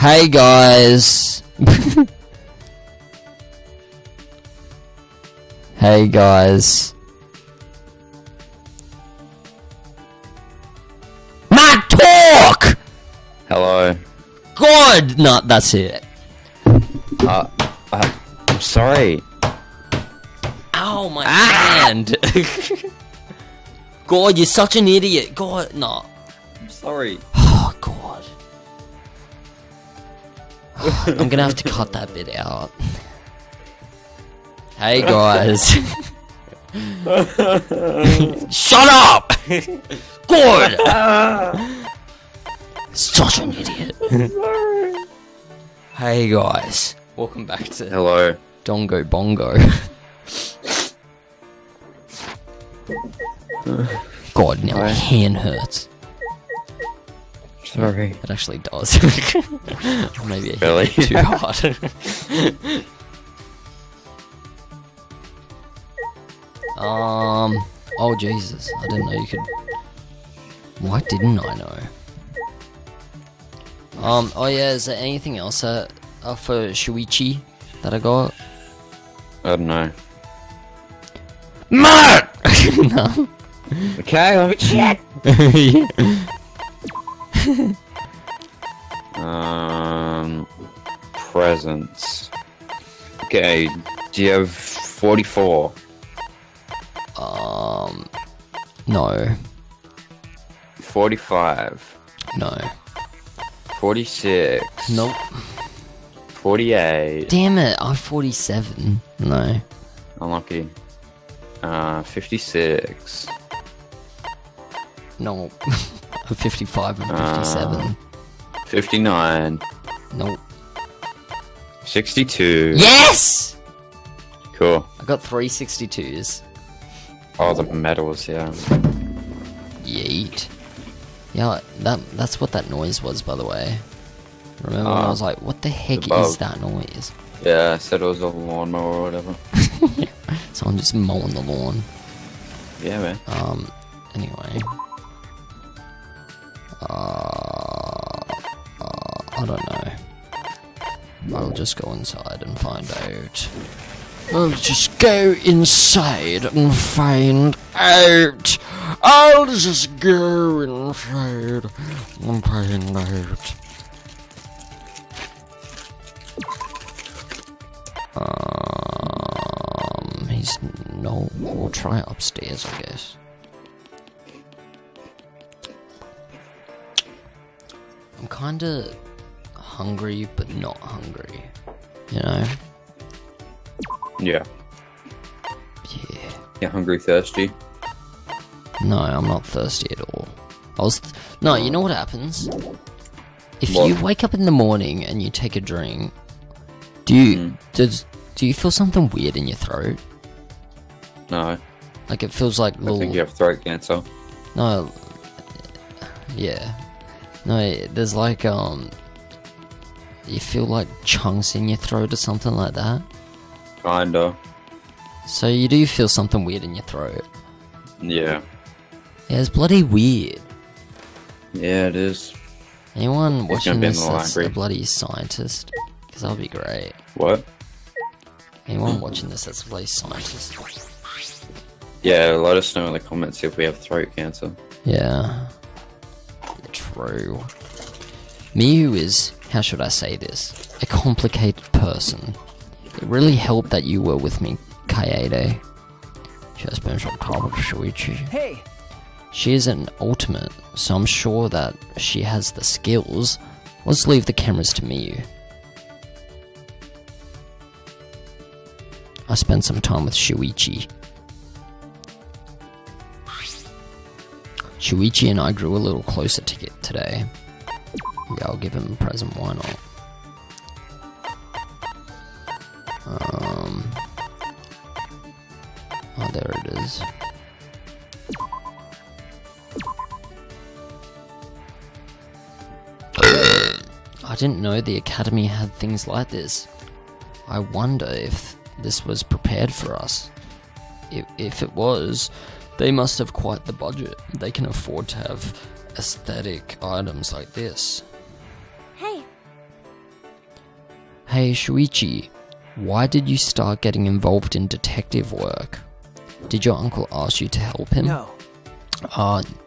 Hey guys. Hey guys. Matt, talk! Hello. God! No, that's it. I'm sorry. Ow, my hand. God, you're such an idiot. God, no. I'm sorry. Oh, God. I'm gonna have to cut that bit out. Hey, guys. Shut up! God! Such an idiot. Sorry. Hey, guys. Welcome back to Hello. Dongo Bongo. God, now my hand hurts. Sorry. It actually does. Maybe I hit Really? it too hard. Oh Jesus, I didn't know you could... Why didn't I know? Oh yeah, is there anything else for Shuichi that I got? I don't know. Matt! No. Okay, let me check. Presents. Okay, do you have 44? No. 45. No. 46. Nope. 48. Damn it, I'm 47. No. Unlucky. 56. No. I'm 55 and 57. 59. Nope. 62. Yes! Cool. I got 3 62s. Oh, the medals, yeah. Yeet. Yeah, that's what that noise was, by the way. Remember when I was like, what the heck is that noise? Yeah, I said it was a lawnmower or whatever. Someone just mowing the lawn. Yeah, man. Anyway. I don't know. I'll just go inside and find out. I'll just go inside and find out. I'll just go inside and find out. He's no. We'll try upstairs, I guess. I'm kinda hungry, but not hungry. You know? Yeah. Yeah. You're hungry, thirsty? No, I'm not thirsty at all. No, you know what happens? If What? you wake up in the morning and you take a drink, do you feel something weird in your throat? No. Like it feels like I think you have throat cancer. No. Yeah. No, there's like you feel like chunks in your throat or something like that. Kinda. So you do feel something weird in your throat. Yeah. Yeah, it's bloody weird. Yeah, it is. Anyone It's gonna watching be in this the that's a library. bloody scientist? Because that'll be great. What? Anyone watching this that's a bloody scientist? Yeah, let us know in the comments if we have throat cancer. Yeah. True. Miyu is, how should I say this, a complicated person. It really helped that you were with me, Kaede. She has been on top of Shuichi. Hey! She is an ultimate, so I'm sure that she has the skills. Let's leave the cameras to Miyu. I spent some time with Shuichi. Shuichi and I grew a little closer today. Yeah, I'll give him a present, why not? Oh, there it is. I didn't know the Academy had things like this. I wonder if this was prepared for us. If it was, they must have quite the budget. They can afford to have aesthetic items like this. Hey. Hey Shuichi, why did you start getting involved in detective work? Did your uncle ask you to help him? No.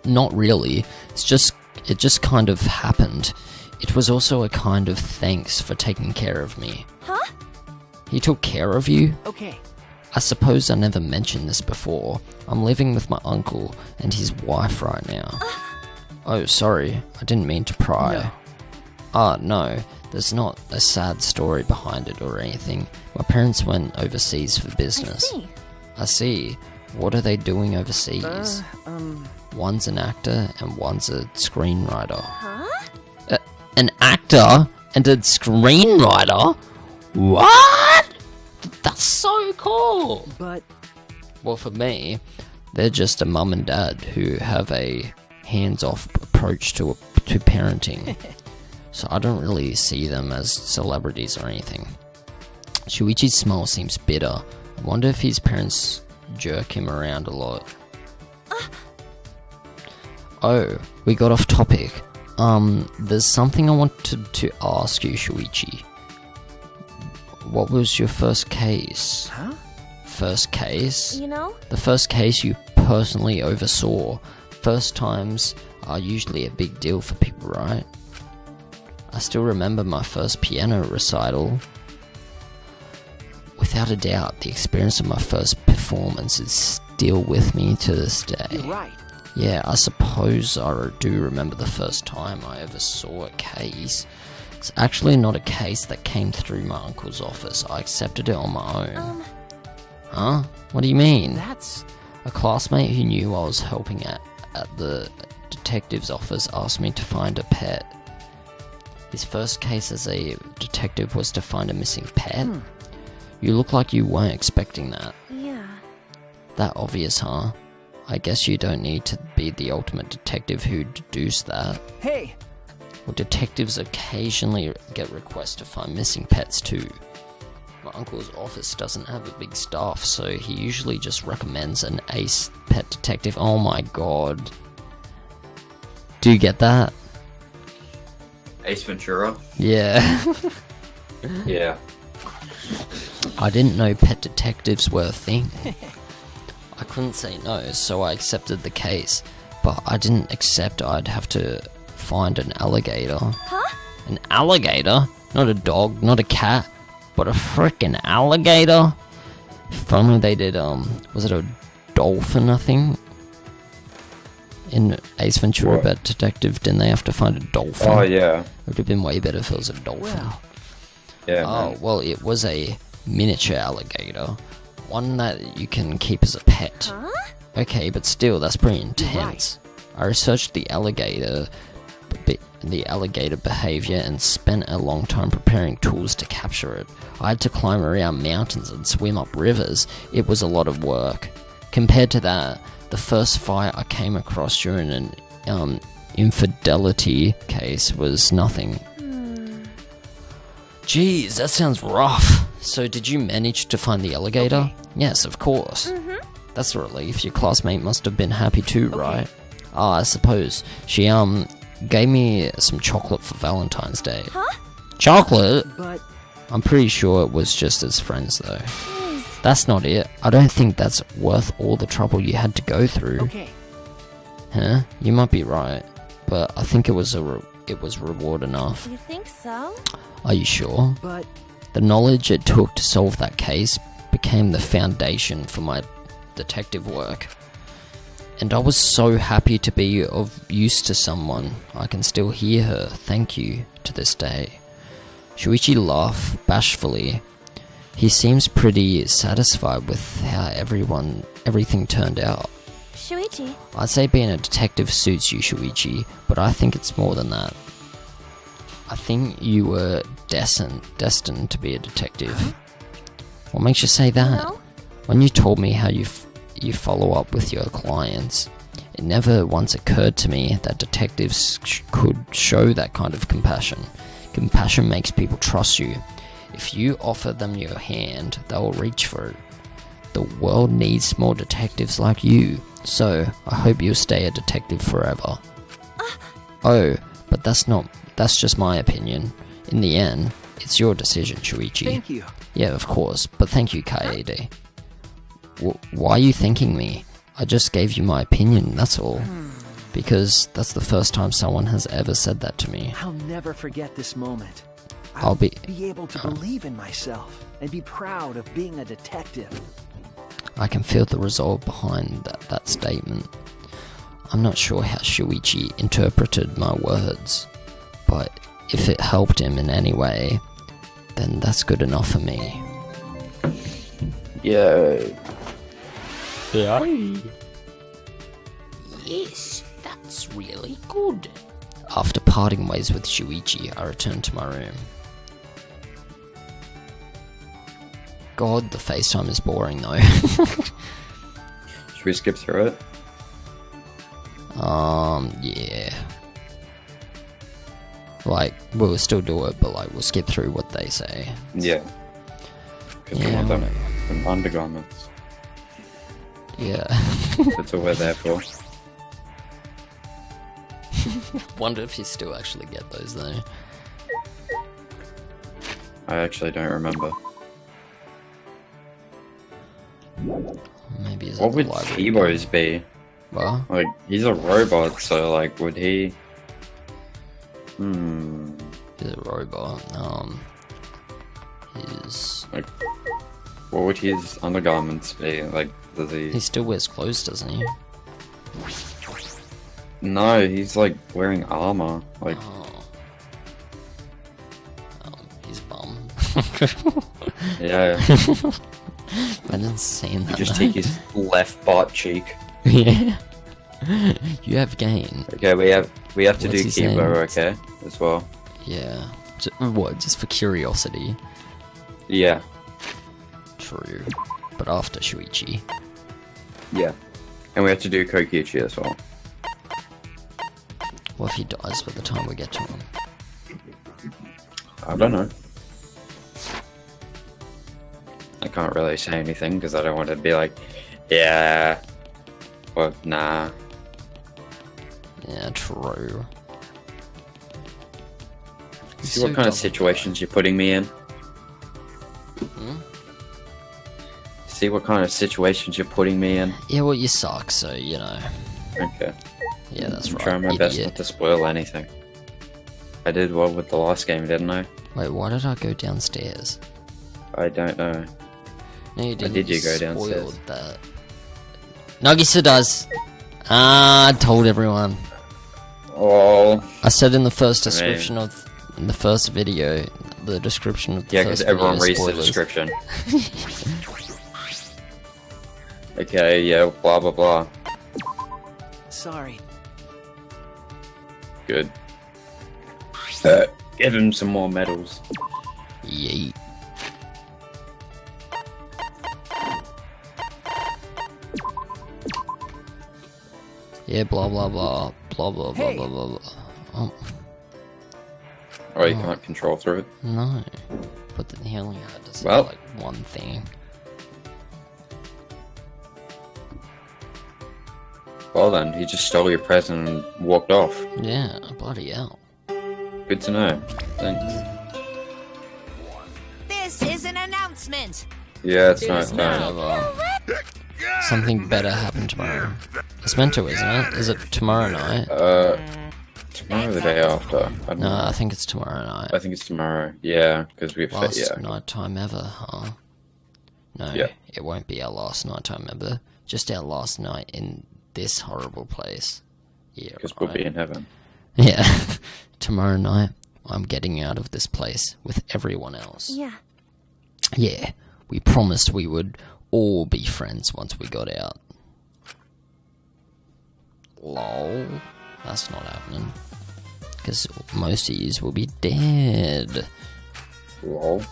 Not really. It just kind of happened. It was also a kind of thanks for taking care of me. Huh? He took care of you? Okay. I suppose I never mentioned this before. I'm living with my uncle and his wife right now. Oh, sorry. I didn't mean to pry. No. There's not a sad story behind it or anything. My parents went overseas for business. I see. What are they doing overseas? One's an actor and one's a screenwriter. Huh? An actor and a screenwriter? What? That's so cool! But... Well, for me, they're just a mum and dad who have a hands-off approach to parenting. So I don't really see them as celebrities or anything. Shuichi's smile seems bitter. I wonder if his parents jerk him around a lot. Oh, we got off topic. There's something I wanted to ask you, Shuichi. What was your first case? Huh? First case? You know? The first case you personally oversaw. First times are usually a big deal for people, right? I still remember my first piano recital. Without a doubt, the experience of my first performance is still with me to this day. You're right. Yeah, I suppose I do remember the first time I ever saw a case. It's actually not a case that came through my uncle's office. I accepted it on my own. Huh? What do you mean? That's... A classmate who knew I was helping at the detective's office asked me to find a pet. His first case as a detective was to find a missing pet. You look like you weren't expecting that. Yeah. That obvious, huh? I guess you don't need to be the ultimate detective who deduced that. Hey! Well, detectives occasionally get requests to find missing pets too. My uncle's office doesn't have a big staff, so he usually just recommends an ace pet detective. Oh my god. Do you get that? Ace Ventura? Yeah. Yeah. I didn't know pet detectives were a thing. I couldn't say no, so I accepted the case. But I didn't accept I'd have to find an alligator. Huh? An alligator? Not a dog, not a cat, but a frickin' alligator? If only they did, was it a dolphin, I think? In Ace Ventura What? Pet Detective, didn't they have to find a dolphin? Oh, yeah. It would have been way better if it was a dolphin. Well. Yeah, Oh, man. well, it was a miniature alligator. One that you can keep as a pet. Huh? Okay, but still, that's pretty intense. I researched the alligator behavior and spent a long time preparing tools to capture it. I had to climb around mountains and swim up rivers. It was a lot of work. Compared to that, the first fight I came across during an infidelity case was nothing. Jeez, that sounds rough. So did you manage to find the alligator? Okay. Yes, of course. That's a relief. Your classmate must have been happy too, right? I suppose. She gave me some chocolate for Valentine's Day. Huh? Chocolate? But... I'm pretty sure it was just as friends though. Jeez. That's not it. I don't think that's worth all the trouble you had to go through. Okay. Huh? You might be right, but I think it was reward enough. You think so? Are you sure? But... The knowledge it took to solve that case became the foundation for my detective work. And I was so happy to be of use to someone. I can still hear her thank you to this day. Shuichi laughed bashfully. He seems pretty satisfied with how everything turned out. Shuichi. I'd say being a detective suits you, Shuichi, but I think it's more than that. I think you were destined to be a detective. What makes you say that? No? When you told me how you follow up with your clients, it never once occurred to me that detectives could show that kind of compassion. Compassion makes people trust you. If you offer them your hand, they will reach for it. The world needs more detectives like you, so I hope you'll stay a detective forever. Oh, but that's just my opinion. In the end, it's your decision, Shuichi. Thank you. Yeah, of course, but thank you, Kaede. Why are you thanking me? I just gave you my opinion, that's all. Because that's the first time someone has ever said that to me. I'll never forget this moment. I'll be able to believe in myself and be proud of being a detective. I can feel the resolve behind that statement. I'm not sure how Shuichi interpreted my words, but if it helped him in any way, then that's good enough for me. Yeah. Yes, that's really good. After parting ways with Shuichi, I returned to my room. God, the FaceTime is boring though. Should we skip through it? Yeah. Like, we'll still do it, but like, we'll skip through what they say. Yeah. Because we Yeah, want them undergarments. Yeah. That's all we're there for. Wonder if you still actually get those though. I actually don't remember. Maybe it's What at the would library. T-Bows be? Well, Like, he's a robot, so like, would he... he's a robot. He's... Like, what would his undergarments be? Like, does He he... still wears clothes, doesn't he? No, he's like wearing armor. Like, Oh. He's bum. yeah. I didn't see that. Just take his left butt cheek. Yeah. You have gain. Okay, we have to What's do he saying? Kibo, okay, as well. Yeah. What? Just for curiosity. Yeah, True. But after Shuichi. yeah. And we have to do Kokichi as well. What if he dies by the time we get to him? I don't know. I can't really say anything because I don't want to be like, yeah, or nah. Yeah, true. See what kind of situations you're putting me in? See what kind of situations you're putting me in? Yeah, well, you suck, so, you know. Okay. Yeah, that's I'm right. trying my best idiot. not to spoil anything. I did well with the last game, didn't I? Wait, why did I go downstairs? I don't know. No, you didn't. did you go spoiled downstairs? that. Nagisa does. I told everyone. Oh. I said in the first description in the first video, the description of the Yeah, first because everyone video reads the spoilers. description. Okay, yeah, blah blah blah. Sorry. Good. Give him some more medals. Yeet. Yeah, blah blah blah, blah blah blah Hey. blah blah blah. Oh Oh, you can't control through it? no! But then he only had to say Well. like one thing. Well then, he just stole your present and walked off. Yeah, bloody hell. Good to know. Thanks. This is an announcement. Yeah, it's not bad. Whatever. Something better happened tomorrow. It's meant to, isn't it? Is it tomorrow night? Tomorrow or the day after? I don't No, know. I think it's tomorrow night. I think it's tomorrow. Yeah, because we've... Last yeah. night time ever, huh? No, Yeah. it won't be our last night time ever. Just our last night in this horrible place. Yeah, Because we'll be right. in heaven. Yeah. Tomorrow night, I'm getting out of this place with everyone else. Yeah. Yeah, we promised we would all be friends once we got out. Lol. That's not happening. Because most of yous will be dead. Lol.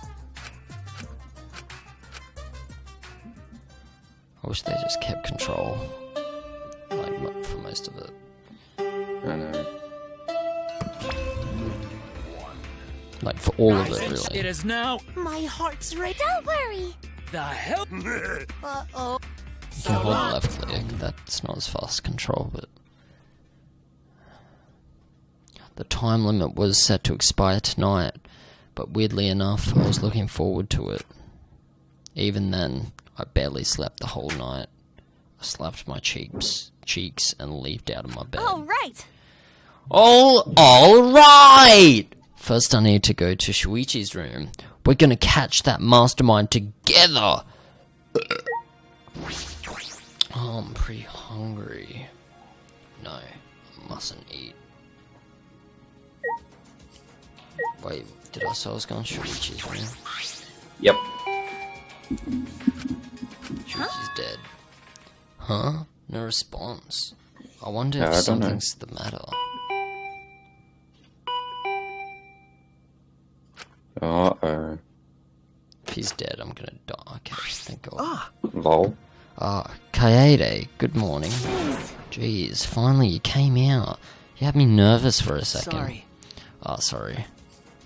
I wish they just kept control. Like, for most of it. I know. Like, for all of it, really. It is now My heart's rate. Don't worry. the hell. Uh-oh. You can hold left click. That's not as fast control, but... The time limit was set to expire tonight, but weirdly enough, I was looking forward to it. Even then, I barely slept the whole night. I slapped my cheeks and leaped out of my bed. All right. All right! First I need to go to Shuichi's room. We're gonna catch that mastermind together! Oh, I'm pretty hungry. No, I mustn't eat. Wait, did I say I was going to Shuichi's room? Yep. Shuichi's dead. Huh? No response. I wonder I if don't something's the matter. Uh-oh. If he's dead, I'm gonna die. Okay, thank God. Ah, Lol. Kaede, good morning. Jeez, finally you came out. You had me nervous for a second. sorry. Oh, sorry.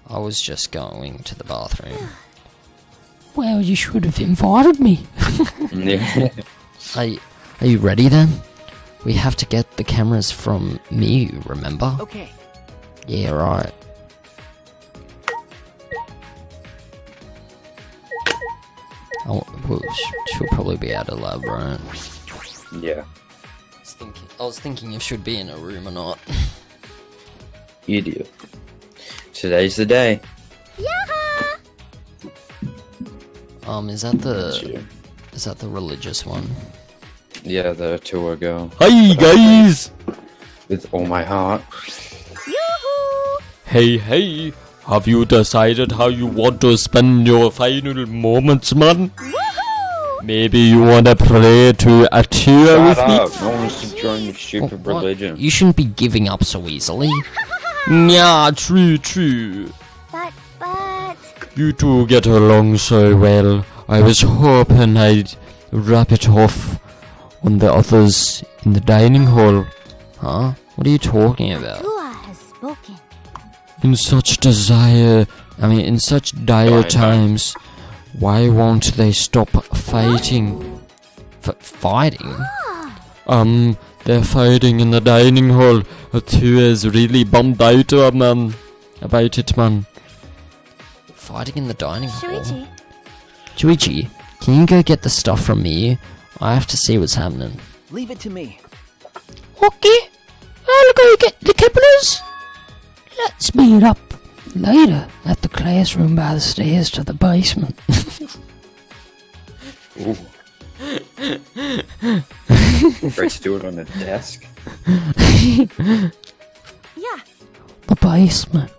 I was just going to the bathroom. Well, you should have invited me. Yeah. Are you ready then? We have to get the cameras from Miyu, remember? Okay. Yeah, right. Oh, well, she'll probably be out of lab, right? Yeah. I was thinking if she'd be in a room or not. Idiot. Today's the day. Yaha! Is that the religious one? Yeah, the tour girl. Hi guys! With all my heart. Yoo-hoo! Hey, have you decided how you want to spend your final moments, man? Woohoo! Maybe you wanna pray to a tear with Shut me? up! No one wants to join your stupid What? religion. You shouldn't be giving up so easily. Yeah, true. But... You two get along so well. I was hoping I'd wrap it off on the others in the dining hall. Huh? What are you talking about? Tua has spoken. In such dire times, why won't they stop fighting? Fighting? They're fighting in the dining hall. Tua is really bummed out about it, man. Fighting in the dining hall? Shuichi, can you go get the stuff from me? I have to see what's happening. Leave it to me. Okay, I'll go get the cameras. Let's meet up later at the classroom by the stairs to the basement. Ooh. Great to do it on the desk. Yeah. The basement.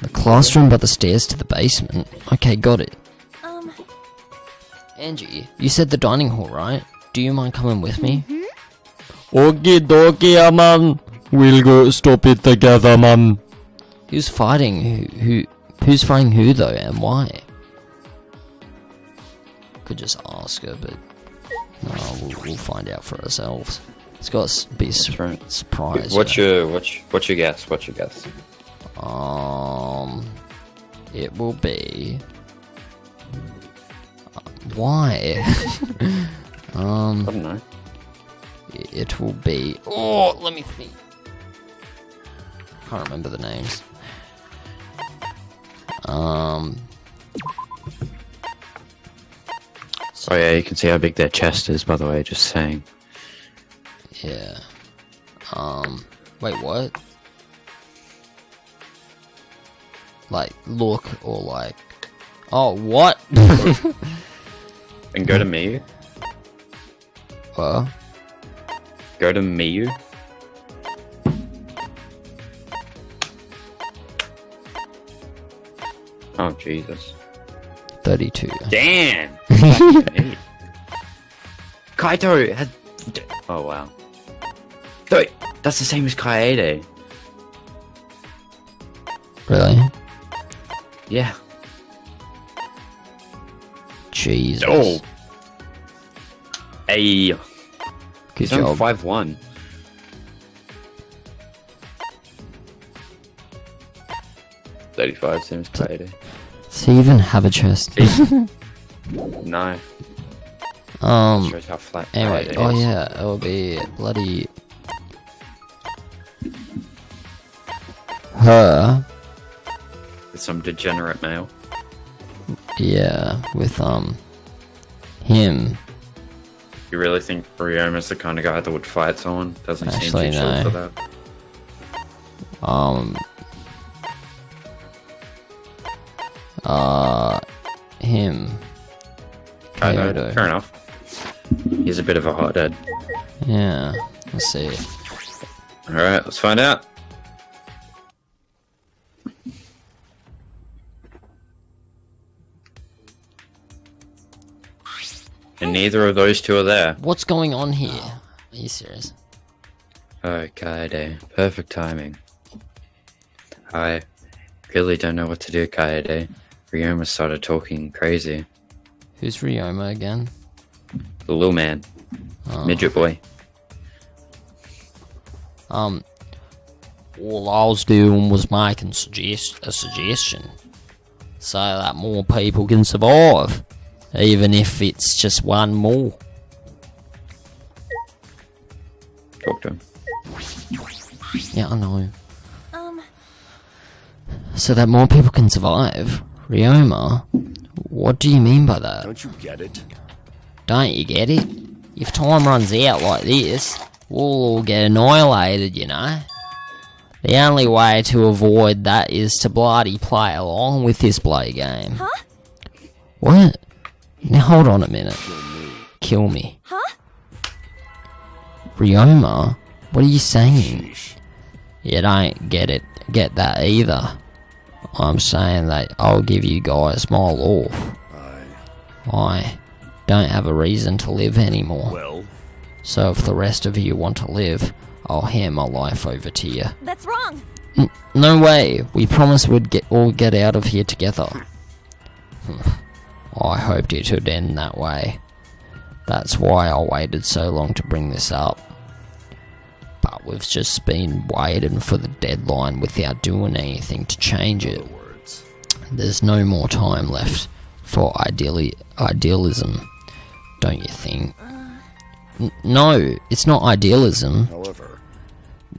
The classroom by the stairs to the basement. Okay, got it. Angie, you said the dining hall, right? Do you mind coming with me? Okie dokie, man. We'll go stop it together, man. Who's fighting? Who's fighting who though, and why? Could just ask her, but no, we'll find out for ourselves. It's got to be a surprise. What's your guess? What's your guess? It will be. Why? I don't know. It will be. Oh, let me think. Can't remember the names. Oh yeah, you can see how big their chest is, by the way, just saying. Yeah. Wait, what? Like, look, or like... Oh, what? And go to Miyu. What? Go to Miyu. Oh, Jesus. 32. Damn! Kaito had... Oh, wow. Wait, that's the same as Kaede. Really? Yeah. Jesus. Oh! Hey! Good He's job. on 5'1". $35 seems Kaede. Does he even have a chest? No. Shows how flat Anyway, Kaede oh is. yeah, it'll be bloody... her. With some degenerate male. Yeah, with him. You really think Ryoma's the kind of guy that would fight someone? Doesn't he seem Actually, too chill no. for that? Him. Kyoto. Fair enough. He's a bit of a hothead. Yeah, let's see. Alright, let's find out. And neither of those two are there. What's going on here? Are you serious? Oh, Kaede. Perfect timing. I really don't know what to do, Kaede. Ryoma started talking crazy. Who's Ryoma again? The little man. Midget boy. All I was doing was making a suggestion. So that more people can survive. Even if it's just one more. Talk to him. Yeah, I know. So that more people can survive. Ryoma, what do you mean by that? Don't you get it? Don't you get it? If time runs out like this, we'll all get annihilated, you know? The only way to avoid that is to bloody play along with this bloody game. Huh? What? Now hold on a minute. Kill me. Huh? Ryoma, what are you saying? Sheesh. You don't get that either. I'm saying that I'll give you guys my life. I don't have a reason to live anymore. Well, So if the rest of you want to live, I'll hand my life over to you. That's wrong. No way. We promised we'd all get out of here together. I hoped it would end that way. That's why I waited so long to bring this up. But we've just been waiting for the deadline without doing anything to change it. words. There's no more time left for idealism, don't you think? No, it's not idealism. However,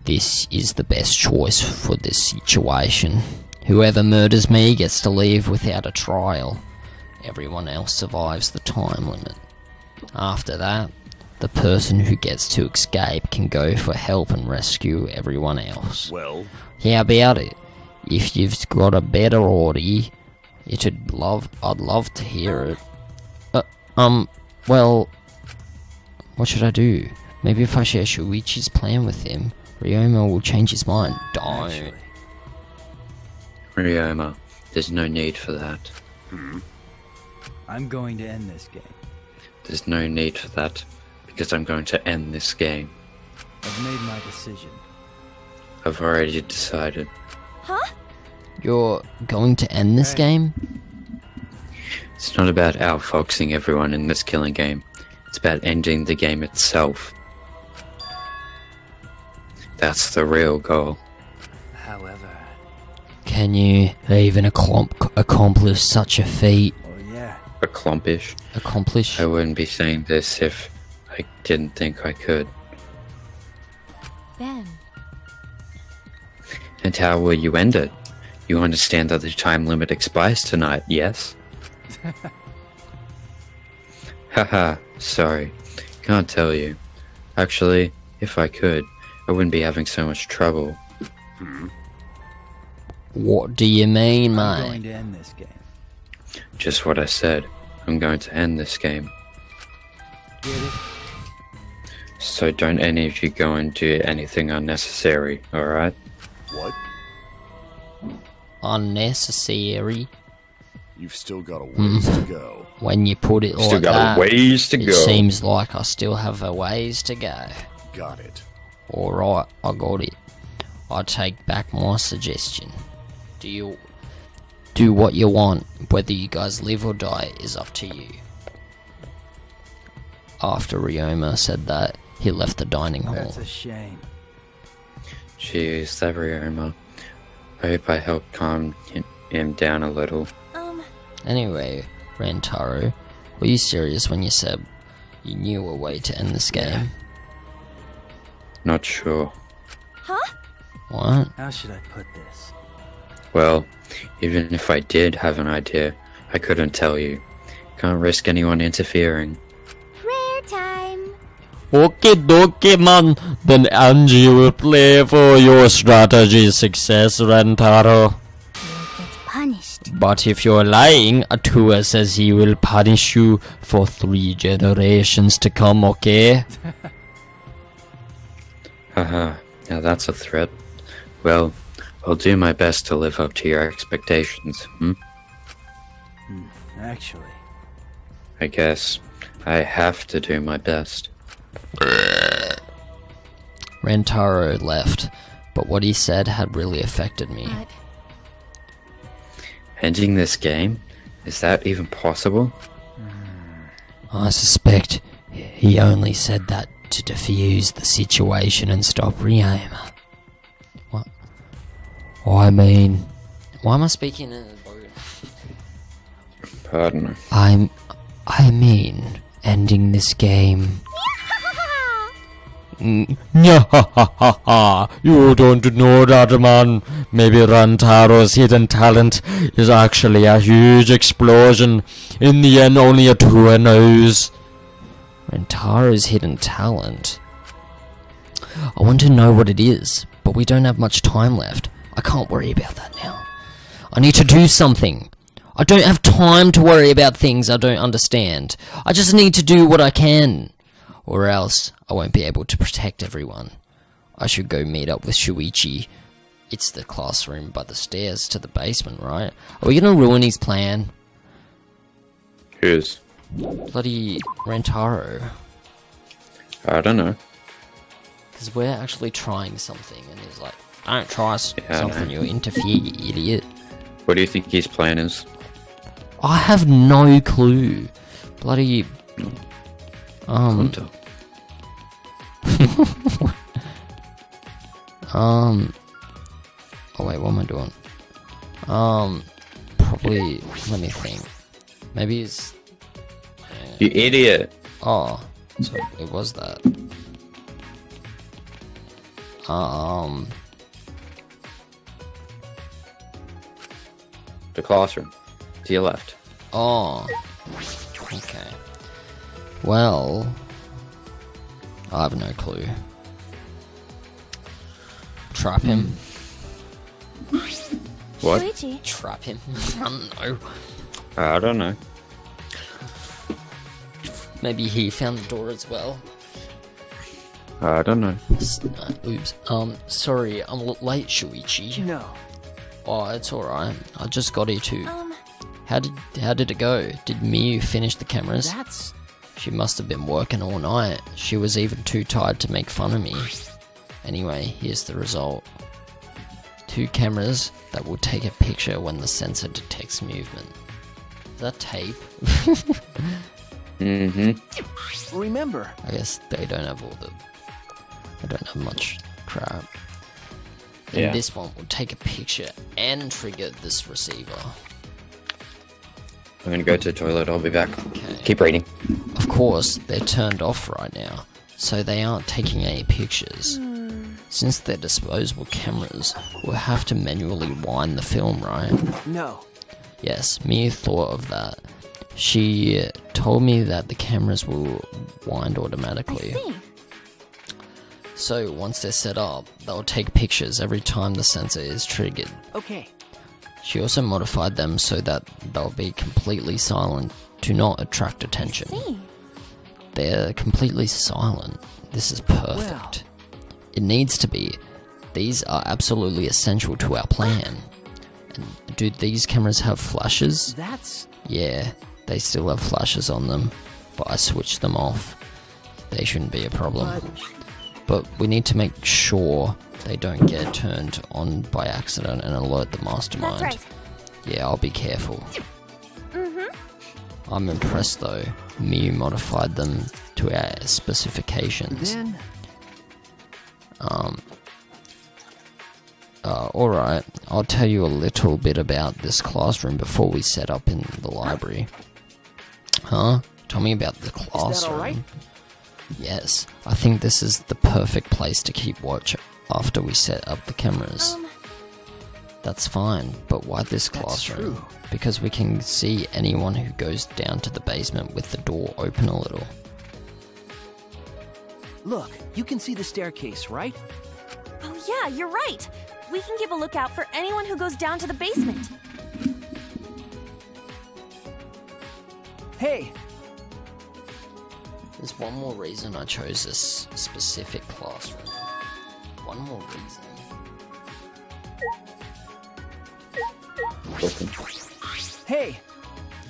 This is the best choice for this situation. Whoever murders me gets to leave without a trial. Everyone else survives the time limit. After that, the person who gets to escape can go for help and rescue everyone else. well, How about it? If you've got a better order, I'd love to hear it. Well, what should I do? Maybe if I share Shuichi's plan with him, Ryoma will change his mind. Don't. Ryoma, there's no need for that. I'm going to end this game. There's no need for that, because I'm going to end this game. I've made my decision. I've already decided. Huh? You're going to end this game? It's not about outfoxing everyone in this killing game. It's about ending the game itself. That's the real goal. However, Can you even accomplish such a feat? oh yeah, A clumpish. Accomplish? I wouldn't be saying this if I didn't think I could. Ben. And how will you end it? You understand that the time limit expires tonight, yes? Haha, sorry. Can't tell you. Actually, if I could, I wouldn't be having so much trouble. What do you mean, I'm going mate? to end this game. Just what I said. I'm going to end this game. Get it? So don't any of you go and do anything unnecessary, alright? what? Unnecessary. You've still got a ways to go. When you put it Still like got that, a ways to it go. seems like I still have a ways to go. Got it. Alright, I got it. I take back my suggestion. Do what you want. Whether you guys live or die is up to you. After Ryoma said that, he left the dining hall. That's a shame. Jeez, that Ryoma. I hope I helped calm him down a little. Anyway, Rantaro, were you serious when you said you knew a way to end this game? Not sure. Huh? What? How should I put this? Well, even if I did have an idea, I couldn't tell you. Can't risk anyone interfering. Prayer time. Okay, dokie, man. Then Angie will play for your strategy success, Rentaro. You'll get punished. But if you're lying, Atua says he will punish you for 3 generations to come, okay? Haha, now that's a threat. Well, I'll do my best to live up to your expectations, Actually, I guess I have to do my best. Rentaro left, but what he said had really affected me. But Ending this game? Is that even possible? I suspect he only said that to defuse the situation and stop Ryoma. What? I mean, why am I speaking in a boat? Pardon. I mean, ending this game. You don't know that, man. Maybe Rantaro's hidden talent is actually a huge explosion. In the end, only Atua knows. Rantaro's hidden talent? I want to know what it is, but we don't have much time left. I can't worry about that now. I need to do something. I don't have time to worry about things I don't understand. I just need to do what I can. Or else, I won't be able to protect everyone. I should go meet up with Shuichi. It's the classroom by the stairs to the basement, right? Are we gonna ruin his plan? Whose? Bloody Rentaro. I don't know. Because we're actually trying something, and he's like, don't try I something, know. you'll interfere, you idiot. What do you think his plan is? I have no clue. Bloody... Hunter. Oh wait, what am I doing? Probably, let me think. Maybe it's... You idiot! Oh, so it was that. The classroom. To your left. Oh. Okay. Well... I have no clue. Trap him. What? Luigi, Trap him. I don't know. I don't know. Maybe he found the door as well. I don't know. Oops. Sorry, I'm late, Shuichi. no. Oh, it's alright. I just got here too. How did it go? Did Miyu finish the cameras? That's... She must have been working all night. She was even too tired to make fun of me. Anyway, here's the result. 2 cameras that will take a picture when the sensor detects movement. Is that tape? Remember, I guess they don't have all the... They don't have much crap. And Yeah. this one will take a picture and trigger this receiver. I'm gonna go to the toilet, I'll be back. Okay. Keep reading. Of course, they're turned off right now, so they aren't taking any pictures. Since they're disposable cameras, we'll have to manually wind the film, right? no. Yes, Miyu thought of that. She told me that the cameras will wind I automatically. see. So once they're set up, they'll take pictures every time the sensor is triggered. Okay. She also modified them so that they'll be completely silent to not attract attention. See. They're completely silent. This is perfect. It needs to be. These are absolutely essential to our plan. And do these cameras have flashes? That's... Yeah, they still have flashes on them, but I switched them off. They shouldn't be a problem. But we need to make sure they don't get turned on by accident and alert the mastermind. That's right. Yeah, I'll be careful. I'm impressed though. Miyu modified them to our specifications. Then... Alright, I'll tell you a little bit about this classroom before we set up in the library. Huh? Tell me about the classroom. alright? Yes, I think this is the perfect place to keep watch after we set up the cameras. That's fine, but why this classroom? true. Because we can see anyone who goes down to the basement with the door open a little. Look, you can see the staircase, right? Oh yeah, you're right. We can keep a lookout for anyone who goes down to the basement. Hey, There's one more reason I chose this specific classroom. One more reason. hey,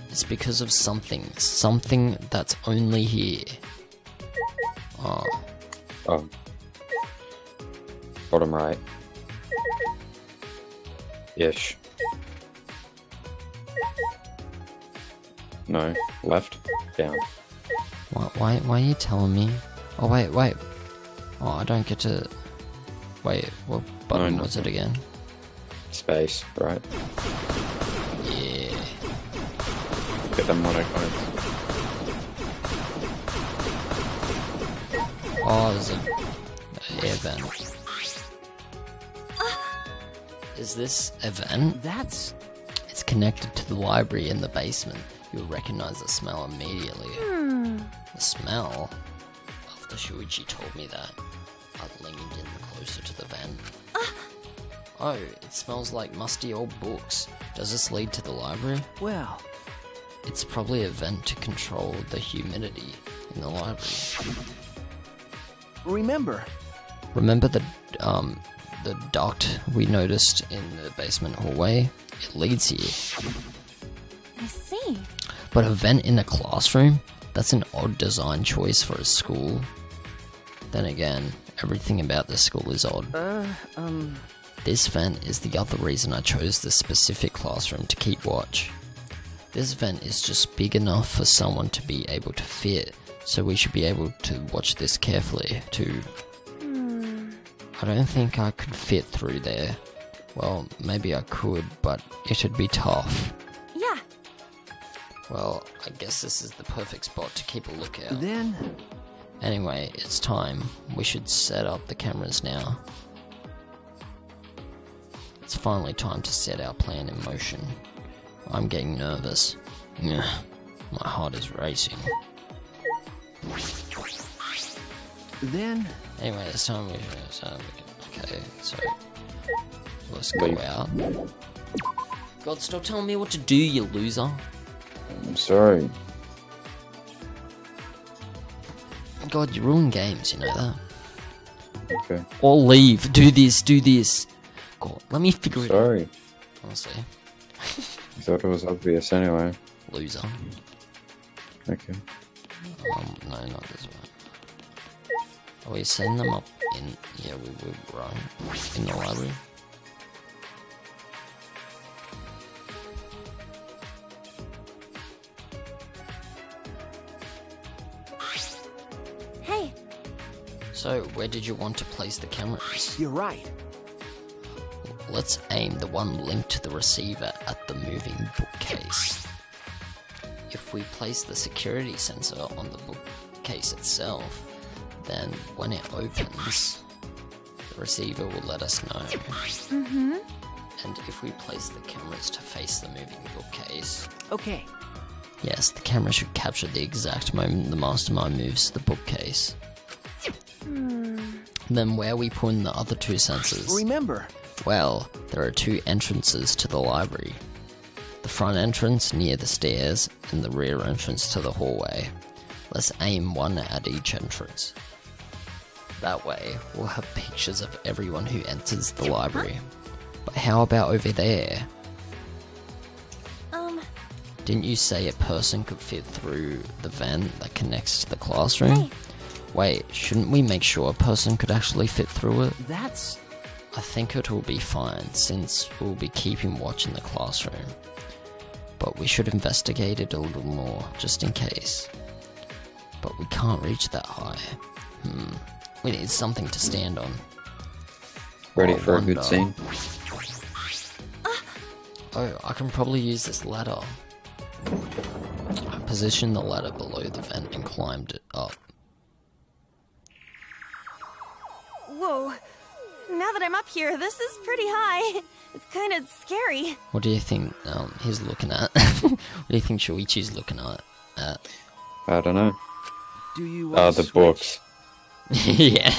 It's because of something. Something that's only here. Oh, Oh. Bottom right. Ish. No. Left. Down. why are you telling me? Oh, wait. Oh, I don't get to... Wait, what button No, was it again? Space. Right. Yeah. Get them monocones. Oh, there's a air vent. Is this a vent? that's... It's connected to the library in the basement. You'll recognize the smell immediately. The smell? After Shuichi told me that, I leaned in closer to the vent. Oh, it smells like musty old books. Does this lead to the library? Well, It's probably a vent to control the humidity in the library. remember, Remember the duct we noticed in the basement hallway? It leads here. I see. But a vent in a classroom? That's an odd design choice for a school. Then again, everything about this school is odd. This vent is the other reason I chose this specific classroom to keep watch. This vent is just big enough for someone to be able to fit, so we should be able to watch this carefully too. I don't think I could fit through there. Well, maybe I could, but it'd be tough. Yeah. Well, I guess this is the perfect spot to keep a lookout. then... Anyway, it's time. We should set up the cameras now. It's finally time to set our plan in motion. I'm getting nervous. Ugh, my heart is racing. Then... Anyway, it's time we okay, so let's go Leave. out. God, stop telling me what to do, you loser. I'm sorry. God, you ruin games, you know that? Okay. Or leave. Do this. God, let me figure it out. Sorry. Honestly. I thought it was obvious anyway. Loser. Okay. No, not this one. Are we setting them up in... Yeah, we're right. In the library. Hey, So, where did you want to place the cameras? You're right. Let's aim the one linked to the receiver at the moving bookcase. If we place the security sensor on the bookcase itself, then when it opens, the receiver will let us know. And if we place the cameras to face the moving bookcase, Okay, yes, the camera should capture the exact moment the mastermind moves the bookcase. Then where we put in the other two sensors? remember, Well, there are two entrances to the library. The front entrance near the stairs and the rear entrance to the hallway. Let's aim one at each entrance. That way, we'll have pictures of everyone who enters the library. But how about over there? Didn't you say a person could fit through the vent that connects to the classroom? Hey. Wait, shouldn't we make sure a person could actually fit through it? that's... I think it will be fine since we'll be keeping watch in the classroom. But we should investigate it a little more, just in case. But we can't reach that high. We need something to stand on. Ready I for a good wonder- scene? Oh, I can probably use this ladder. I positioned the ladder below the vent and climbed it up. whoa. Now that I'm up here, this is pretty high. It's kind of scary. What do you think he's looking at? What do you think Shuichi's looking at? I don't know. Do you Oh, the books. Yeah.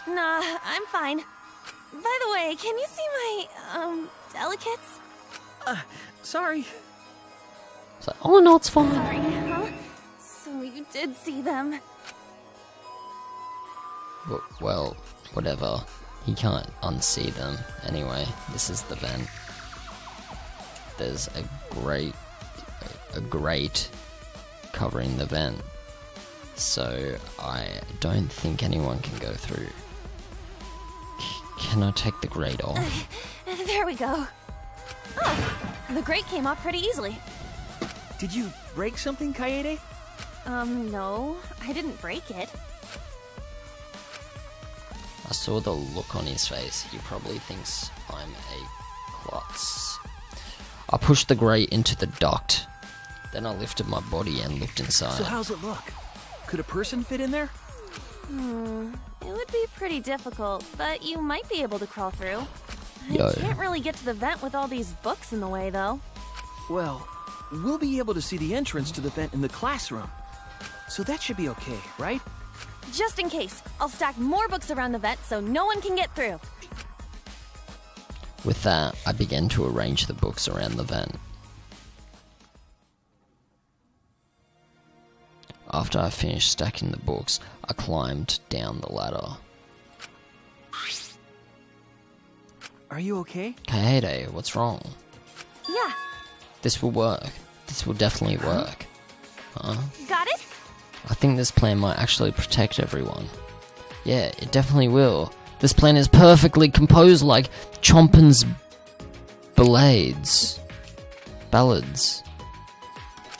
Nah, I'm fine. By the way, can you see my, delicates? Sorry. It's like, oh no, it's fine. Sorry, huh? So you did see them. Well, whatever. He can't unsee them. Anyway, this is the vent. There's a grate covering the vent. So I don't think anyone can go through. Can I take the grate off? There we go. Oh, the grate came off pretty easily. Did you break something, Kaede? No, I didn't break it. I saw the look on his face. He probably thinks I'm a klutz. I pushed the grate into the duct. Then I lifted my body and looked inside. So how's it look? Could a person fit in there? It would be pretty difficult, but you might be able to crawl through. Yo. I can't really get to the vent with all these books in the way, though. Well, we'll be able to see the entrance to the vent in the classroom. So that should be okay, right? Just in case, I'll stack more books around the vent so no one can get through. With that, I began to arrange the books around the vent. After I finished stacking the books, I climbed down the ladder. Are you okay? Kaede, what's wrong? Yeah, This will work. This will definitely work. got it? I think this plan might actually protect everyone. Yeah, it definitely will. This plan is perfectly composed like Chompen's ballads.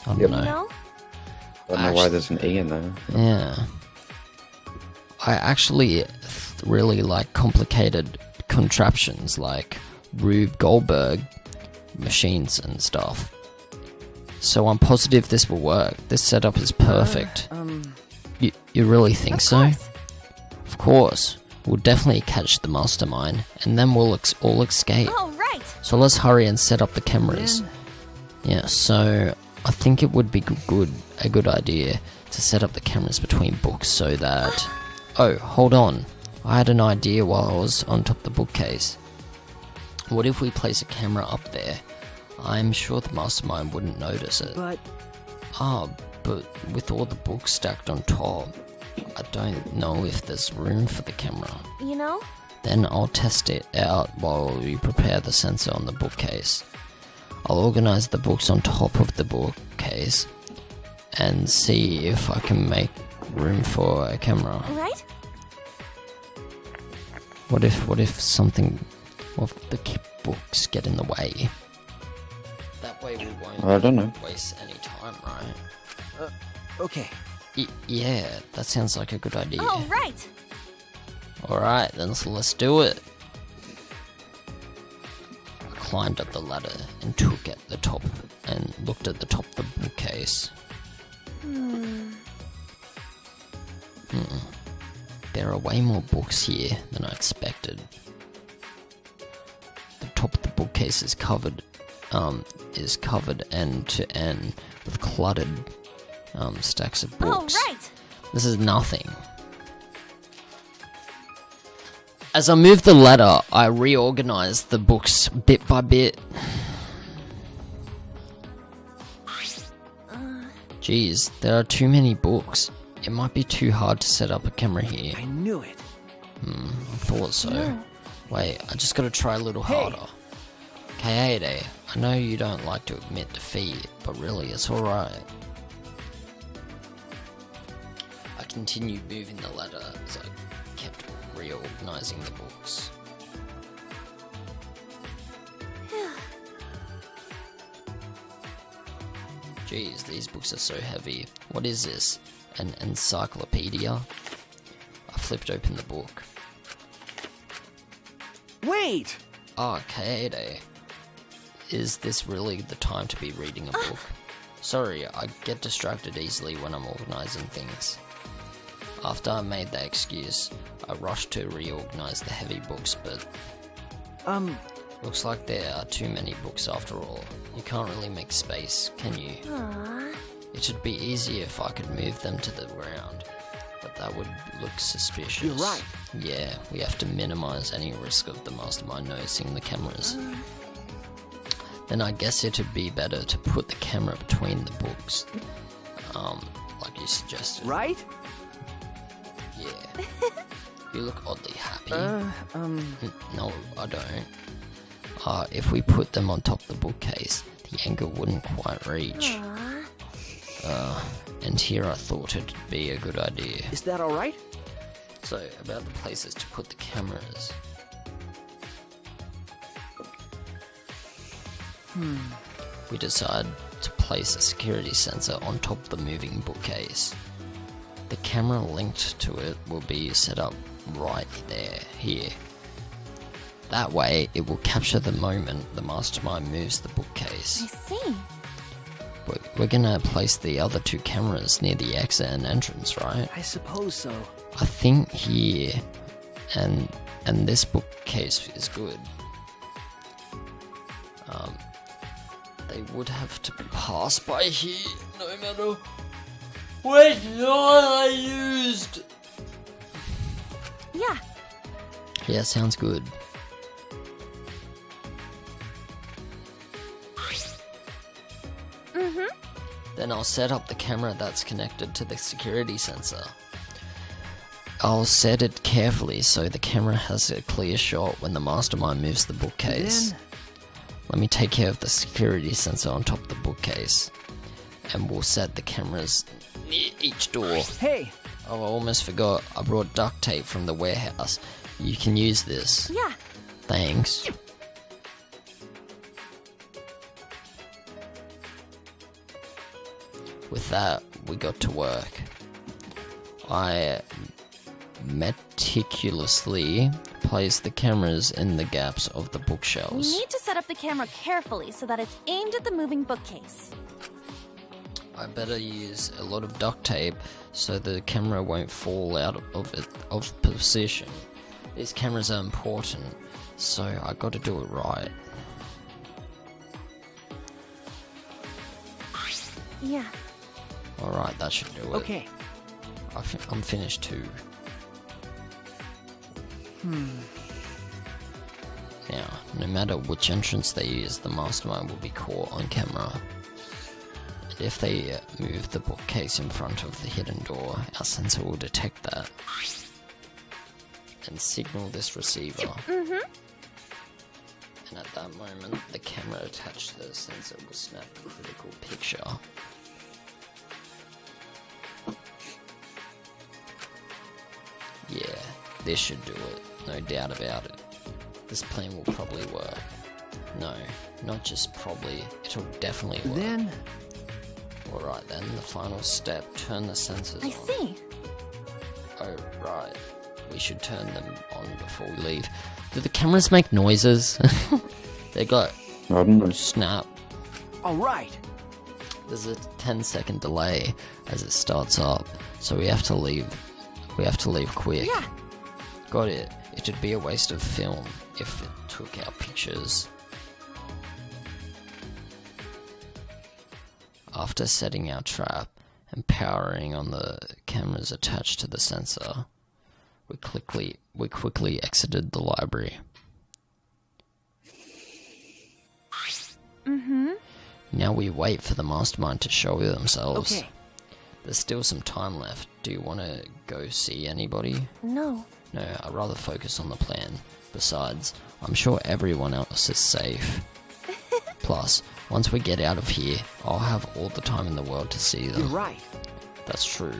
I don't know. No? I don't know why there's an E in there. Yeah. I actually really like complicated contraptions like Rube Goldberg machines and stuff. So I'm positive this will work. This setup is perfect. You really think Of so? course. Of course. We'll definitely catch the mastermind, and then we'll all escape. Oh, right. So let's hurry and set up the cameras. Then- Yeah, so I think it would be a good idea to set up the cameras between books so that... Oh, hold on. I had an idea while I was on top of the bookcase. What if we place a camera up there? I'm sure the mastermind wouldn't notice it. But But with all the books stacked on top, I don't know if there's room for the camera. You know? Then I'll test it out while we prepare the sensor on the bookcase. I'll organize the books on top of the bookcase and see if I can make room for a camera. Right? What if something of the books get in the way? That way we won't I don't know. waste any time, right? okay. Yeah, that sounds like a good idea. Oh, right. Alright, then so let's do it. I climbed up the ladder and took at the top and looked at the top of the bookcase. There are way more books here than I expected. The top of the bookcase is covered end to end with cluttered stacks of books. Oh, right. This is nothing. As I moved the ladder, I reorganized the books bit by bit. Geez, there are too many books. It might be too hard to set up a camera here. I knew it. I thought so. Wait, I just gotta try a little harder. Kaede, I know you don't like to admit defeat, but really it's alright. I continued moving the ladder as I kept reorganizing the books. Geez, these books are so heavy. What is this? An encyclopedia? I flipped open the book. Wait! Ah, Kaede. Is this really the time to be reading a book? Sorry, I get distracted easily when I'm organizing things. After I made that excuse, I rushed to reorganize the heavy books, but looks like there are too many books after all. You can't really make space, can you? Aww. It should be easier if I could move them to the ground, but that would look suspicious. You're right. Yeah, we have to minimize any risk of the mastermind noticing the cameras. Then I guess it'd be better to put the camera between the books, like you suggested. Right? Yeah. You look oddly happy. No, I don't. If we put them on top of the bookcase, the angle wouldn't quite reach. Aww. And here I thought it'd be a good idea. Is that alright? So, about the places to put the cameras. We decide to place a security sensor on top of the moving bookcase. The camera linked to it will be set up right here. That way, it will capture the moment the mastermind moves the I bookcase. see. We're gonna place the other two cameras near the exit and entrance, right? I suppose so. I think here and this bookcase is good. They would have to pass by here no matter which door I used. Yeah. Yeah, sounds good. Then I'll set up the camera that's connected to the security sensor. I'll set it carefully so the camera has a clear shot when the mastermind moves the bookcase. Then Let me take care of the security sensor on top of the bookcase. And we'll set the cameras near each door. hey, Oh, I almost forgot. I brought duct tape from the warehouse. You can use this. Yeah. Thanks. With that, we got to work. I meticulously placed the cameras in the gaps of the We bookshelves. need to set up the camera carefully so that it's aimed at the moving bookcase. I better use a lot of duct tape so the camera won't fall out of position. These cameras are important, so I got to do it right. Yeah. Alright, that should do it. okay. I'm finished too. Now, no matter which entrance they use, the mastermind will be caught on camera. And if they move the bookcase in front of the hidden door, our sensor will detect that and signal this receiver. And at that moment, the camera attached to the sensor will snap a critical picture. Yeah, this should do it, no doubt about it. This plan will probably work. No, not just probably, it'll definitely work. Then Alright then, the final step, turn the sensors I on. see. Oh, right. We should turn them on before we leave. Do the cameras make noises? They got I don't know. snap. alright. There's a 10-second delay as it starts up, so we have to leave. We have to leave quick. Yeah. Got it. It'd be a waste of film if it took our pictures. After setting our trap and powering on the cameras attached to the sensor, we quickly exited the library. Now we wait for the mastermind to show themselves. Okay. There's still some time left. Do you want to go see anybody? No. No, I'd rather focus on the plan. Besides, I'm sure everyone else is safe. Plus, once we get out of here, I'll have all the time in the world to see them. You're right. That's true.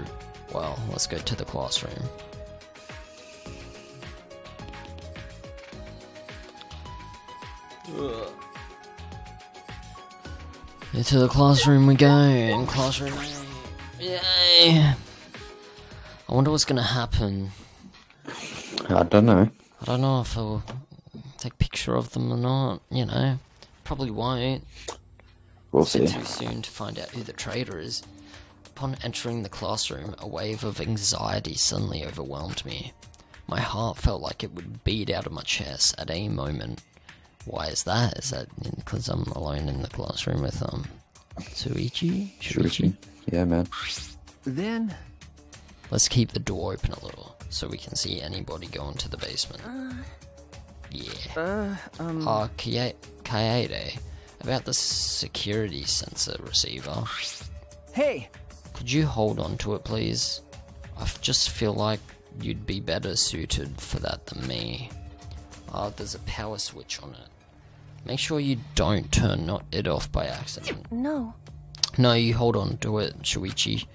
Well, let's go to the classroom. Into the classroom we go. In classroom A. Yay! I wonder what's gonna happen. I don't know. I don't know if I'll take a picture of them or not, you know. Probably won't. We'll It's a bit see. too soon to find out who the traitor is. Upon entering the classroom, a wave of anxiety suddenly overwhelmed me. My heart felt like it would beat out of my chest at any moment. Why is that? Is that because I'm alone in the classroom with Shuichi? Yeah, man. Then, Let's keep the door open a little, so we can see anybody go into the basement. Yeah. Kaede, about the security sensor receiver. hey, Could you hold on to it, please? I just feel like you'd be better suited for that than me. There's a power switch on it. Make sure you don't turn it off by accident. No. No, you hold on to it, Shuichi.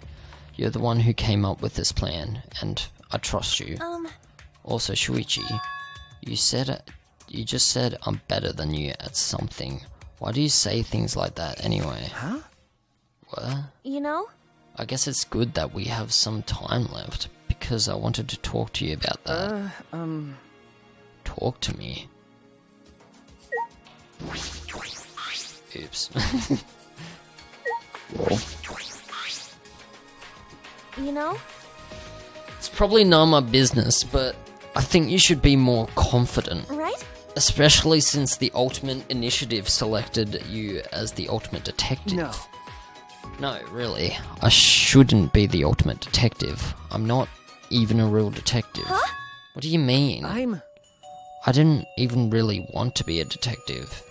You're the one who came up with this plan, and I trust you. Also, Shuichi, you just said I'm better than you at something. Why do you say things like that anyway? Huh? What? You know? I guess it's good that we have some time left, because I wanted to talk to you about that. Talk to me. Oops. You know? It's probably none of my business, but I think you should be more confident. Right? Especially since the Ultimate Initiative selected you as the Ultimate Detective. No. No, really. I shouldn't be the Ultimate Detective. I'm not even a real detective. Huh? What do you mean? I didn't even really want to be a detective.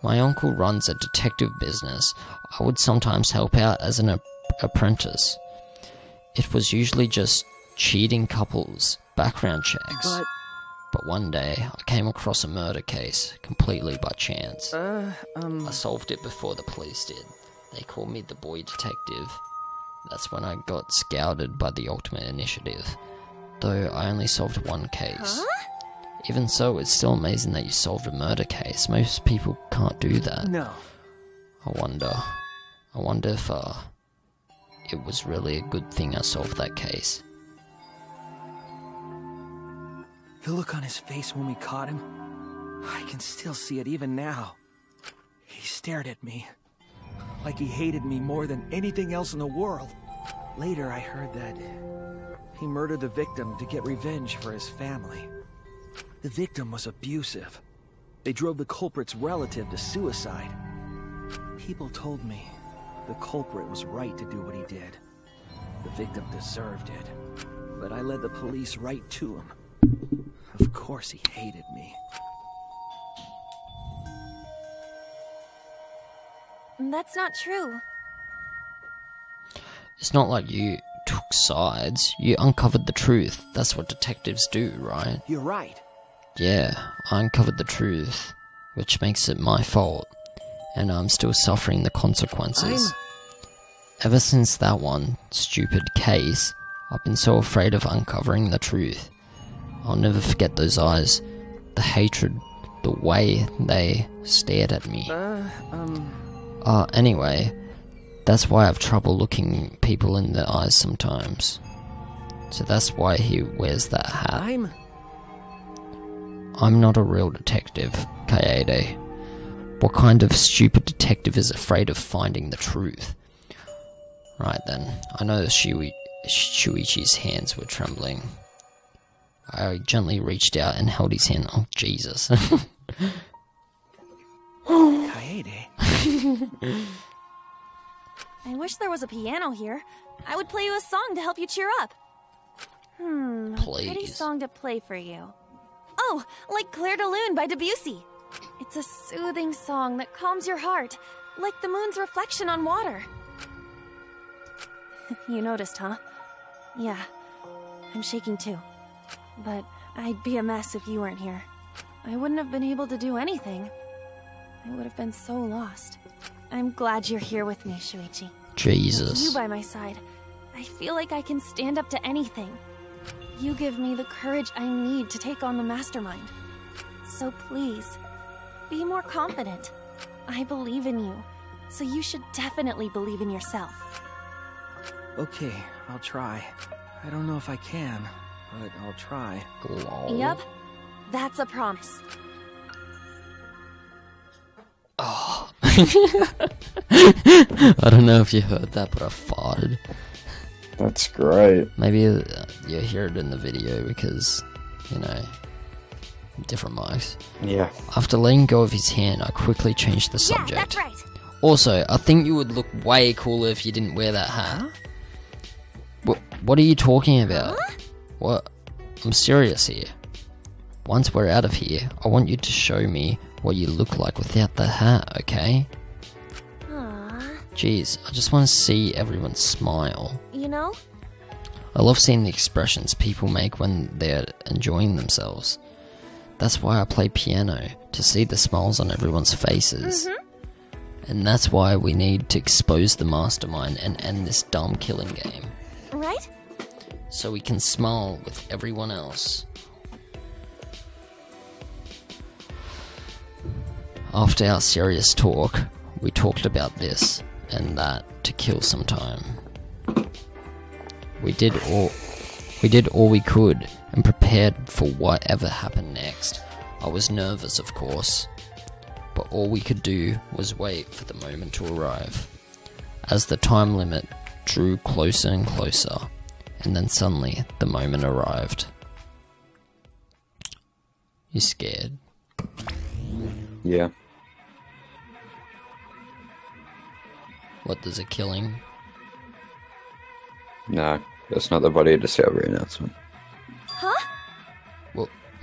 My uncle runs a detective business. I would sometimes help out as an apprentice. It was usually just cheating couples, background checks. But one day, I came across a murder case, completely by chance. I solved it before the police did. They called me the boy detective. That's when I got scouted by the Ultimate Initiative. Though I only solved one case. Huh? Even so, it's still amazing that you solved a murder case. Most people can't do that. No. I wonder if, it was really a good thing I solved that case. The look on his face when we caught him, I can still see it even now. He stared at me, like he hated me more than anything else in the world. Later, I heard that he murdered the victim to get revenge for his family. The victim was abusive. They drove the culprit's relative to suicide. People told me the culprit was right to do what he did. The victim deserved it. But I led the police right to him. Of course he hated me. That's not true. It's not like you took sides. You uncovered the truth. That's what detectives do, right? You're right. Yeah, I uncovered the truth, which makes it my fault, and I'm still suffering the consequences. Ever since that one stupid case, I've been so afraid of uncovering the truth. I'll never forget those eyes, the hatred, the way they stared at me. Anyway, that's why I have trouble looking people in the eyes sometimes. So that's why he wears that hat. I'm not a real detective, Kaede. What kind of stupid detective is afraid of finding the truth? Right then, I know Shuichi's hands were trembling. I gently reached out and held his hand. Oh, Jesus. Kaede. I wish there was a piano here. I would play you a song to help you cheer up. Please. Pretty song to play for you. Oh, like Clair de Lune by Debussy. It's a soothing song that calms your heart, like the moon's reflection on water. You noticed, huh? Yeah, I'm shaking too. But I'd be a mess if you weren't here. I wouldn't have been able to do anything. I would have been so lost. I'm glad you're here with me, Shuichi. Jesus. With you by my side, I feel like I can stand up to anything. You give me the courage I need to take on the mastermind. So please, be more confident. I believe in you, so you should definitely believe in yourself. Okay, I'll try. I don't know if I can, but I'll try. Lol. Yep, that's a promise. Oh. I don't know if you heard that, but I farted. That's great. Maybe you hear it in the video because, you know, different mics. Yeah. After letting go of his hand, I quickly changed the subject. Yeah, that's right. Also, I think you would look way cooler if you didn't wear that hat. What are you talking about? What? I'm serious here. Once we're out of here, I want you to show me what you look like without the hat, okay? Aww. Jeez, I just want to see everyone smile. You know, I love seeing the expressions people make when they're enjoying themselves. That's why I play piano, to see the smiles on everyone's faces. And that's why we need to expose the mastermind and end this dumb killing game. right? So we can smile with everyone else. After our serious talk, we talked about this and that to kill some time. We did all we could and prepared for whatever happened next. I was nervous, of course, but all we could do was wait for the moment to arrive. As the time limit drew closer and closer, and then suddenly the moment arrived. You scared? Yeah. What, there's a killing? No, that's not the body discovery announcement. Huh?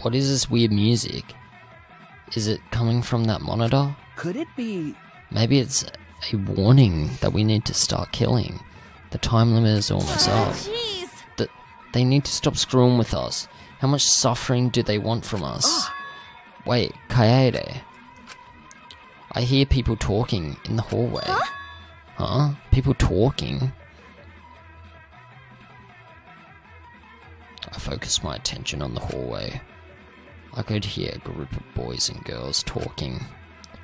What is this weird music? Is it coming from that monitor? Could it be... Maybe it's a warning that we need to start killing. The time limit is almost up. Jeez. They need to stop screwing with us. How much suffering do they want from us? Wait, Kaede. I hear people talking in the hallway. Huh? People talking? I focused my attention on the hallway. I could hear a group of boys and girls talking.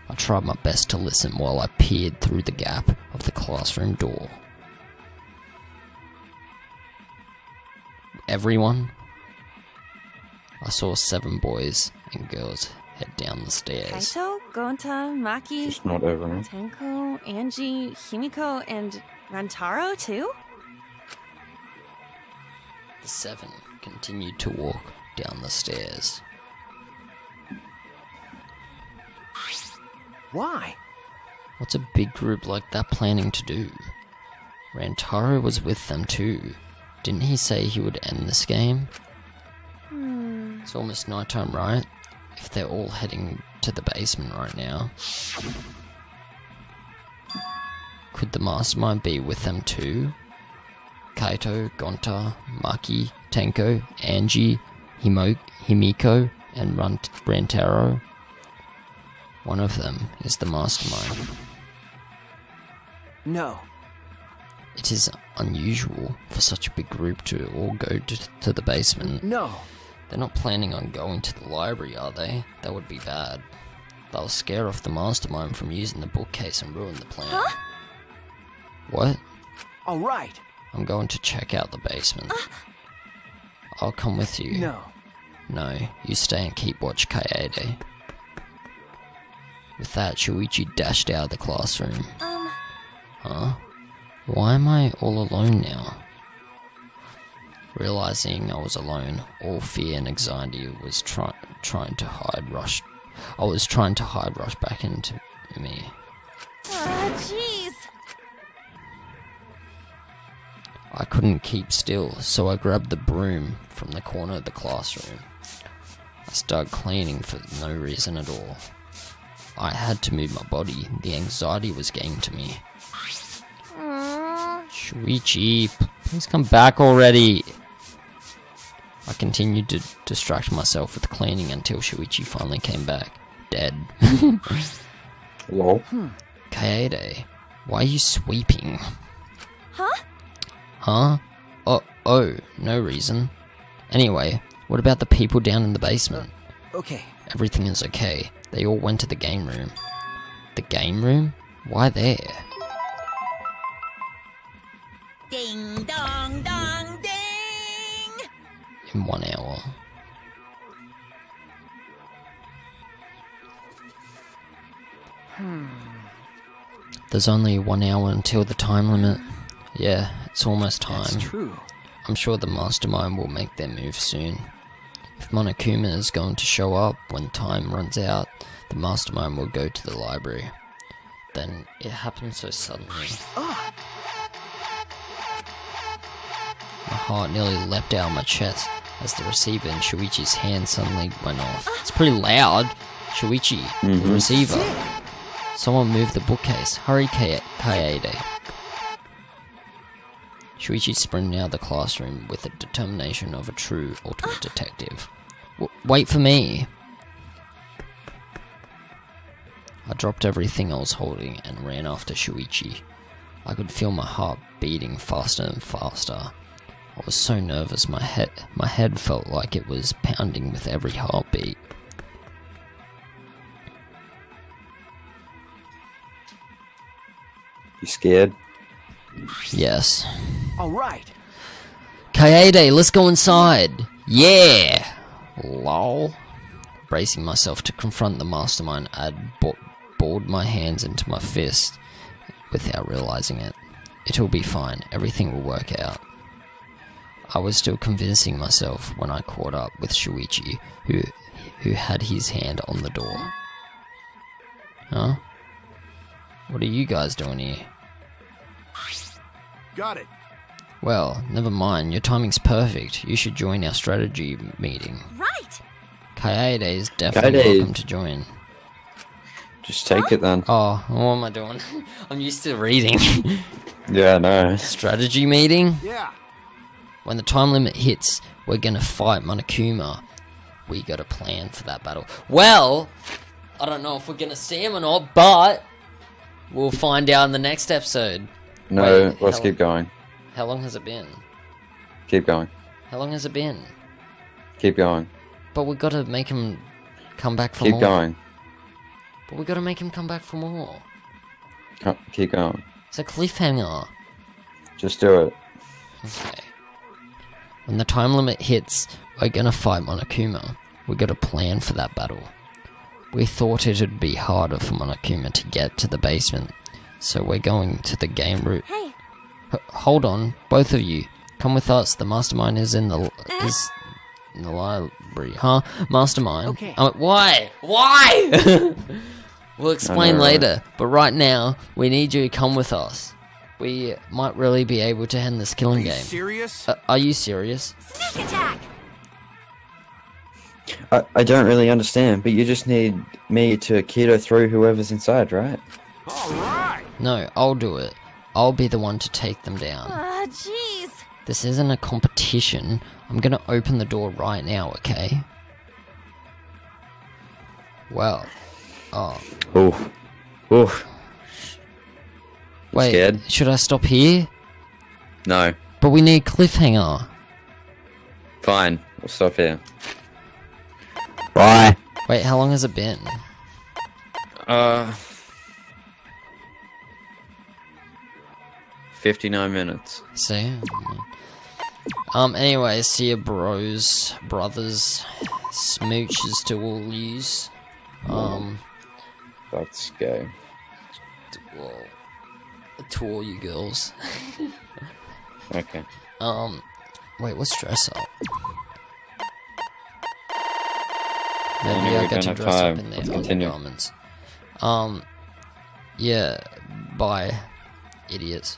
I tried my best to listen while I peered through the gap of the classroom door. Everyone? I saw 7 boys and girls head down the stairs. Kaito, Gonta, Maki, Just not everyone. Tenko, Angie, Himiko, and Rantaro too? The 7 continued to walk down the stairs. Why? What's a big group like that planning to do? Rantaro was with them too. Didn't he say he would end this game? It's almost nighttime, right? If they're all heading to the basement right now. Could the mastermind be with them too? Kaito, Gonta, Maki, Tenko, Angie, Himiko, and Rantaro. One of them is the mastermind. No. It is unusual for such a big group to all go to the basement. No. They're not planning on going to the library, are they? That would be bad. They'll scare off the mastermind from using the bookcase and ruin the plan. Huh? What? All right. I'm going to check out the basement. I'll come with you. No. No, you stay and keep watch, Kaede. With that, Shuichi dashed out of the classroom. Huh? Why am I all alone now? Realizing I was alone, all fear and anxiety was trying to hide rush back into me. Jeez. I couldn't keep still, so I grabbed the broom from the corner of the classroom. I started cleaning for no reason at all. I had to move my body. The anxiety was getting to me. Shuichi, please come back already. I continued to distract myself with cleaning until Shuichi finally came back, dead. Lol. Kaede, why are you sweeping? Huh? Huh? Oh, no reason. Anyway, what about the people down in the basement? Okay. Everything is okay. They all went to the game room. The game room? Why there? Ding dong dong ding! In 1 hour. There's only 1 hour until the time limit. Yeah, it's almost time. That's true. I'm sure the mastermind will make their move soon. If Monokuma is going to show up when time runs out, the mastermind will go to the library. Then it happened so suddenly. My heart nearly leapt out of my chest as the receiver in Shuichi's hand suddenly went off. It's pretty loud. Shuichi, the receiver. Someone moved the bookcase. Hurry, Kaede. Shuichi sprinted out of the classroom with the determination of a true ultimate detective. Wait for me! I dropped everything I was holding and ran after Shuichi. I could feel my heart beating faster and faster. I was so nervous, my head felt like it was pounding with every heartbeat. You scared? Yes. All right. Kaede, let's go inside! Yeah! Lol. Bracing myself to confront the mastermind, I'd bored my hands into my fist without realizing it. It'll be fine. Everything will work out. I was still convincing myself when I caught up with Shuichi, who had his hand on the door. Huh? What are you guys doing here? Got it. Well, never mind. Your timing's perfect. You should join our strategy meeting. Right! Kaede is definitely welcome to join. Just take it then. Oh, what am I doing? I'm used to reading. Yeah, no. Strategy meeting? Yeah. When the time limit hits, we're gonna fight Monokuma. We got a plan for that battle. Well, I don't know if we're gonna see him or not, but we'll find out in the next episode. No, Wait, let's keep going. How long has it been? Keep going. How long has it been? Keep going. But we gotta make him come back for Keep more. going. But we gotta make him come back for more. Keep going. It's a cliffhanger. Just do it. Okay. When the time limit hits, we're gonna fight Monokuma. We got a plan for that battle. We thought it'd be harder for Monokuma to get to the basement, so we're going to the game route. Hey. Hold on, both of you. Come with us. The mastermind is in the library, huh? Mastermind. Okay. Why? Why? We'll explain later. But right now, we need you to come with us. We might really be able to end this killing game. Serious? Are you serious? Sneak attack! I don't really understand, but you just need me to keto through whoever's inside, right? All right. No, I'll do it. I'll be the one to take them down. Jeez. This isn't a competition. I'm gonna open the door right now, okay? Well. Oh. Oof. Oof. Wait, Scared? should I stop here? No. But we need cliffhanger. Fine. We'll stop here. Bye. Wait, how long has it been? 59 minutes. See? Anyway, see ya, brothers, smooches to all yous. Let's go. Well, to all you girls. Okay. Wait, what's dress up? Only Maybe I we're get to gonna dress up five. in Let's their continue. undergarments. Yeah, bye, idiots.